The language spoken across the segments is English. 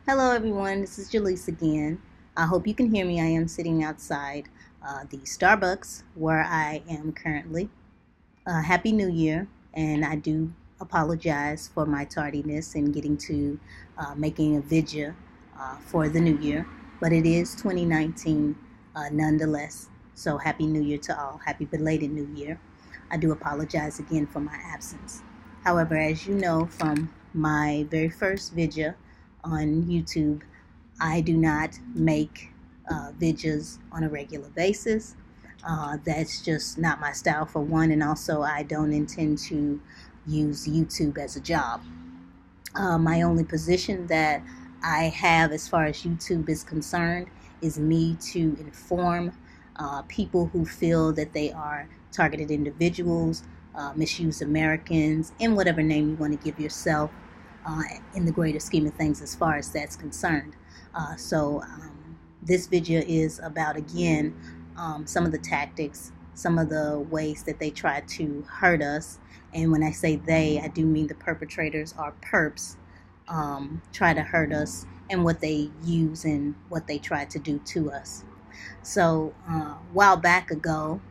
Hello everyone, this is Jaleese again. I hope you can hear me. I am sitting outside the Starbucks where I am currently. Happy New Year, and I do apologize for my tardiness in getting to making a video for the new year, but it is 2019 nonetheless. So Happy New Year to all. Happy belated New Year. I do apologize again for my absence. However, as you know from my very first video on YouTube, I do not make videos on a regular basis. That's just not my style, for one, and also I don't intend to use YouTube as a job. My only position that I have as far as YouTube is concerned is me to inform people who feel that they are targeted individuals, misused Americans, in whatever name you want to give yourself, in the greater scheme of things as far as that's concerned. This video is about, again, some of the tactics, some of the ways that they try to hurt us. And when I say they, I do mean the perpetrators or perps try to hurt us, and what they use and what they try to do to us. So a while back ago,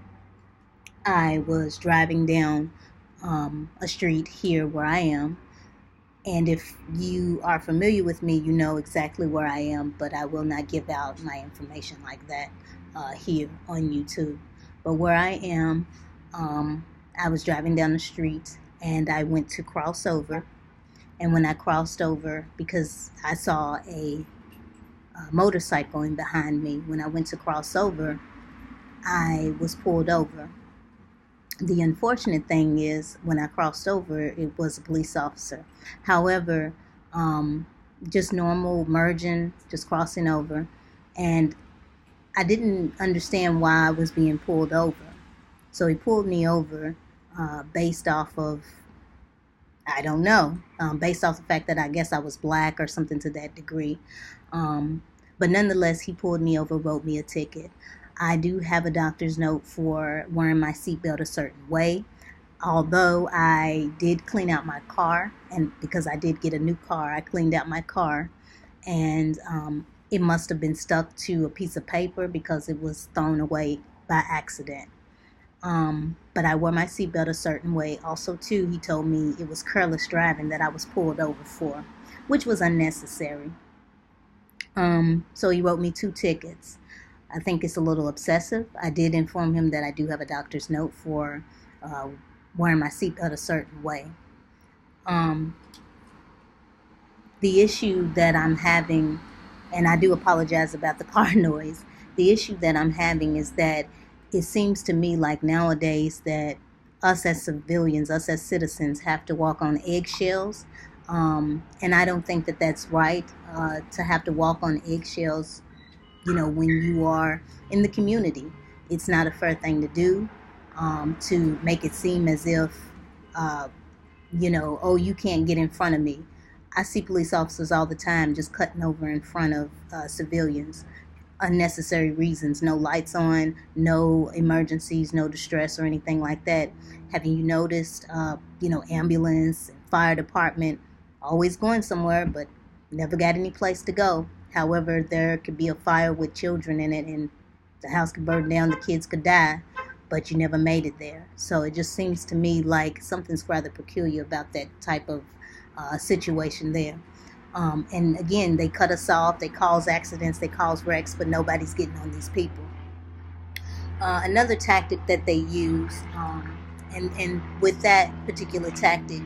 I was driving down a street here where I am. And if you are familiar with me, you know exactly where I am, but I will not give out my information like that here on YouTube. But where I am, I was driving down the street and I went to cross over. And when I crossed over, because I saw a motorcycle in behind me, when I went to cross over, I was pulled over. The unfortunate thing is, when I crossed over, it was a police officer. However, just normal merging, just crossing over, and I didn't understand why I was being pulled over. So he pulled me over based off of, I don't know, based off the fact that I guess I was black or something to that degree. But nonetheless, he pulled me over, wrote me a ticket. I do have a doctor's note for wearing my seatbelt a certain way. Although I did clean out my car, and because I did get a new car, I cleaned out my car, and it must have been stuck to a piece of paper because it was thrown away by accident. But I wore my seatbelt a certain way. Also, too, he told me it was careless driving that I was pulled over for, which was unnecessary. So he wrote me 2 tickets. I think it's a little obsessive. I did inform him that I do have a doctor's note for wearing my seatbelt a certain way. The issue that I'm having, and I do apologize about the car noise, the issue that I'm having is that it seems to me like nowadays that us as civilians, us as citizens, have to walk on eggshells. And I don't think that that's right, to have to walk on eggshells, when you are in the community. It's not a fair thing to do, to make it seem as if, oh, you can't get in front of me. I see police officers all the time just cutting over in front of civilians. Unnecessary reasons, no lights on, no emergencies, no distress or anything like that. Haven't you noticed, ambulance and fire department always going somewhere, but never got any place to go. However, there could be a fire with children in it and the house could burn down, the kids could die, but you never made it there. So it just seems to me like something's rather peculiar about that type of situation there. And again, they cut us off, they cause accidents, they cause wrecks, but nobody's getting on these people. Another tactic that they use, and with that particular tactic,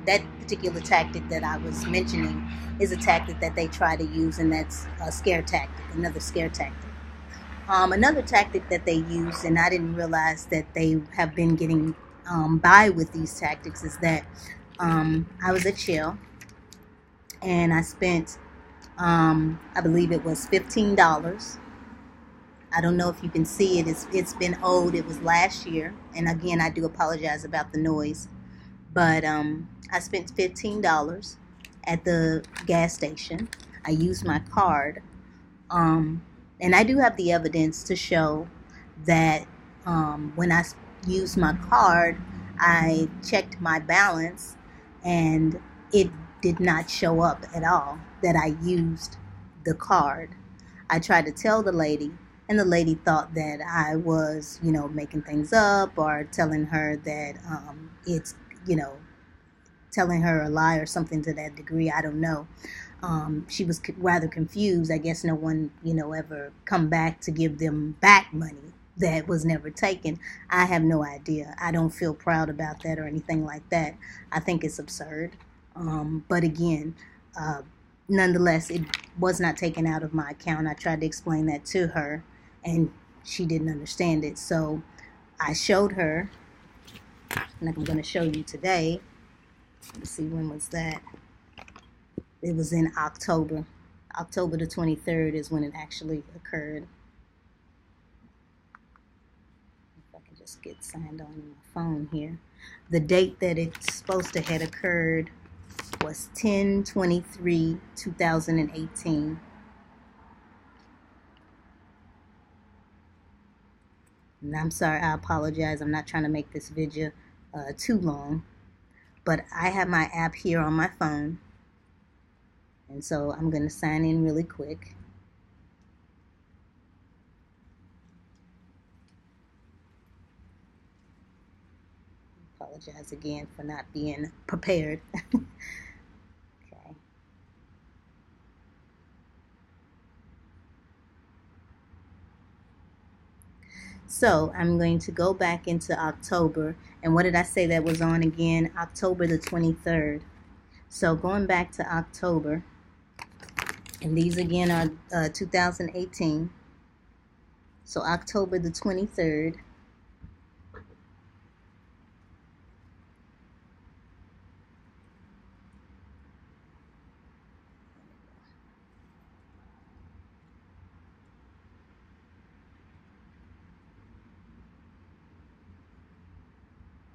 that particular tactic that I was mentioning is a tactic that they try to use, and that's a scare tactic, another scare tactic. Another tactic that they use, and I didn't realize that they have been getting by with these tactics, is that I was at Shell, and I spent, I believe it was $15. I don't know if you can see it. It's been old. It was last year. And again, I do apologize about the noise. But I spent $15 at the gas station. I used my card. And I do have the evidence to show that when I used my card, I checked my balance and it did not show up at all, that I used the card. I tried to tell the lady, and the lady thought that I was, making things up or telling her that it's, telling her a lie or something to that degree. I don't know. She was rather confused. I guess no one, ever come back to give them back money that was never taken. I have no idea. I don't feel proud about that or anything like that. I think it's absurd. But again, nonetheless, it was not taken out of my account. I tried to explain that to her, and she didn't understand it. So I showed her, like I'm going to show you today. Let's see, when was that? It was in October. October the 23rd is when it actually occurred. If I can just get signed on my phone here. The date that it's supposed to have occurred was 10/23/2018. And I'm sorry, I apologize. I'm not trying to make this video too long. But I have my app here on my phone. And so I'm going to sign in really quick. Apologize again for not being prepared. Okay. So I'm going to go back into October. And what did I say that was on again? October the 23rd. So going back to October. And these again are 2018. So October the 23rd.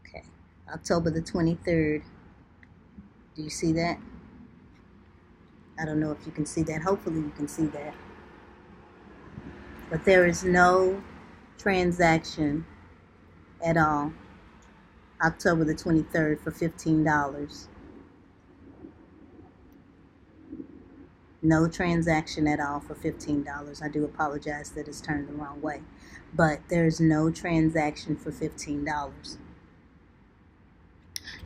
Okay, October the 23rd. Do you see that? I don't know if you can see that. Hopefully you can see that. But there is no transaction at all. October the 23rd for $15. No transaction at all for $15. I do apologize that it's turned the wrong way. But there's no transaction for $15.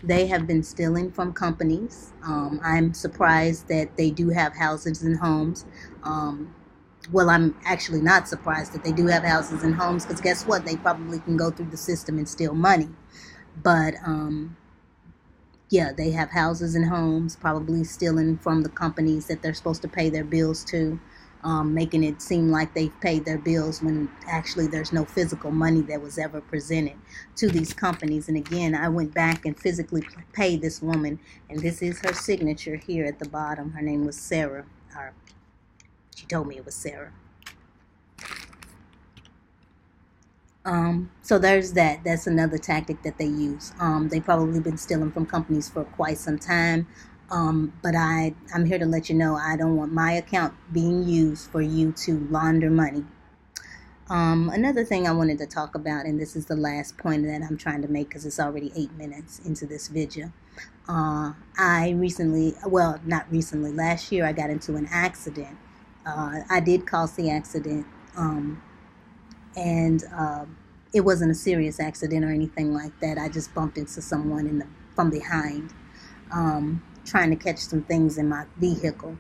They have been stealing from companies. I'm surprised that they do have houses and homes. Well, I'm actually not surprised that they do have houses and homes, because guess what? They probably can go through the system and steal money. But yeah, they have houses and homes, probably stealing from the companies that they're supposed to pay their bills to, making it seem like they've paid their bills when actually there's no physical money that was ever presented to these companies. And again, I went back and physically paid this woman, and this is her signature here at the bottom. Her name was Sarah. She told me it was Sarah. So there's that. That's another tactic that they use. They've probably been stealing from companies for quite some time. But I'm here to let you know I don't want my account being used for you to launder money. Another thing I wanted to talk about, and this is the last point that I'm trying to make because it's already 8 minutes into this video. I recently, well, not recently, last year I got into an accident. I did cause the accident, and it wasn't a serious accident or anything like that. I just bumped into someone from behind, trying to catch some things in my vehicle.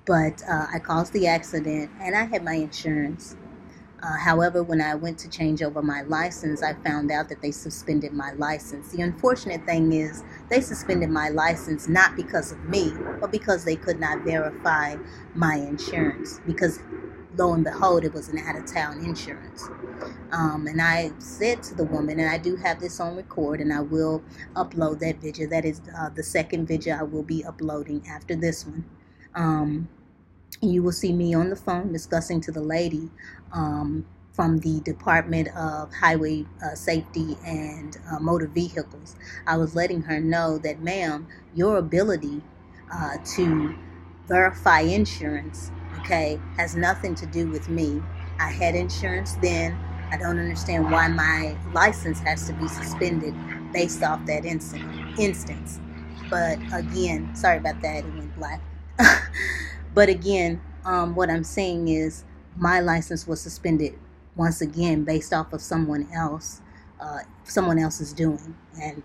But I caused the accident, and I had my insurance. However, when I went to change over my license, I found out that they suspended my license. The unfortunate thing is they suspended my license not because of me, but because they could not verify my insurance. Because lo and behold, it was an out-of-town insurance. And I said to the woman, and I do have this on record, and I will upload that video. That is the second video I will be uploading after this one. You will see me on the phone discussing to the lady from the Department of Highway Safety and Motor Vehicles. I was letting her know that, ma'am, your ability to verify insurance, okay, has nothing to do with me. I had insurance then. I don't understand why my license has to be suspended based off that instance. But again, sorry about that, it went black. But again, what I'm saying is my license was suspended once again based off of someone else's doing. And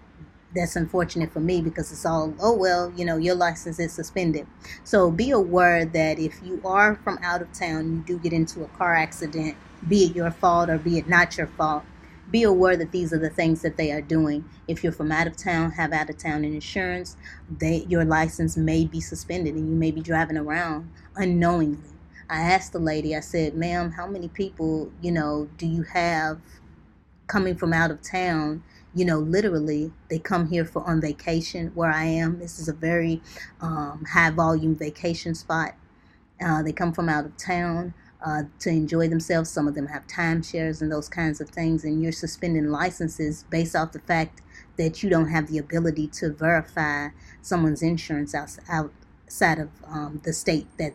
that's unfortunate for me because it's all, oh, well, your license is suspended. So be aware that if you are from out of town, you do get into a car accident, be it your fault or be it not your fault, be aware that these are the things that they are doing. If you're from out of town, have out of town insurance, your license may be suspended and you may be driving around unknowingly. I asked the lady, I said, ma'am, how many people, do you have coming from out of town? Literally, they come here on vacation where I am. This is a very high volume vacation spot. They come from out of town to enjoy themselves. Some of them have timeshares and those kinds of things, and you're suspending licenses based off the fact that you don't have the ability to verify someone's insurance outside of the state that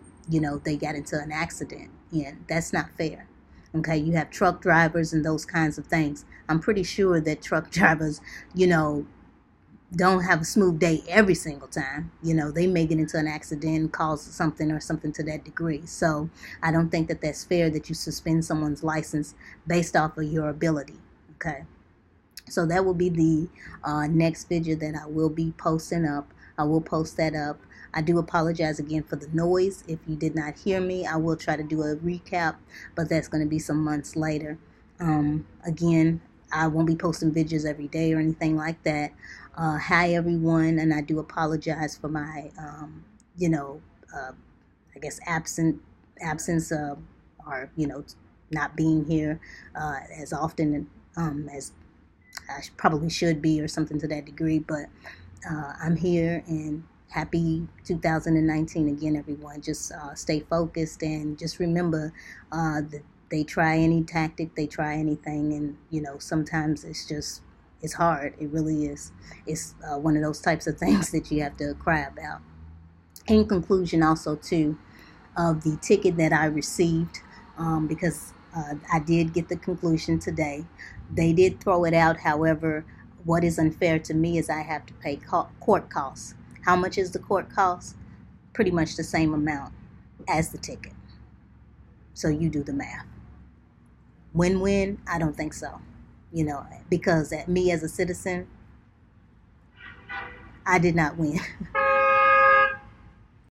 they got into an accident in. That's not fair. Okay, you have truck drivers and those kinds of things. I'm pretty sure that truck drivers, don't have a smooth day every single time. They may get into an accident, cause something or something to that degree. So I don't think that that's fair that you suspend someone's license based off of your ability. Okay. So that will be the next video that I will be posting up. I will post that up. I do apologize again for the noise. If you did not hear me, I will try to do a recap, but that's going to be some months later. Again, I won't be posting videos every day or anything like that. Hi everyone, and I do apologize for my, I guess absence or not being here as often as I probably should be or something to that degree. But I'm here, and happy 2019 again, everyone. Just stay focused and just remember that they try any tactic, they try anything, and sometimes it's hard. It really is. It's one of those types of things that you have to cry about. In conclusion, also too, of the ticket that I received, because I did get the conclusion today. They did throw it out. However, what is unfair to me is I have to pay court costs. How much is the court cost? Pretty much the same amount as the ticket. So you do the math. Win-win? I don't think so. Because me as a citizen, I did not win.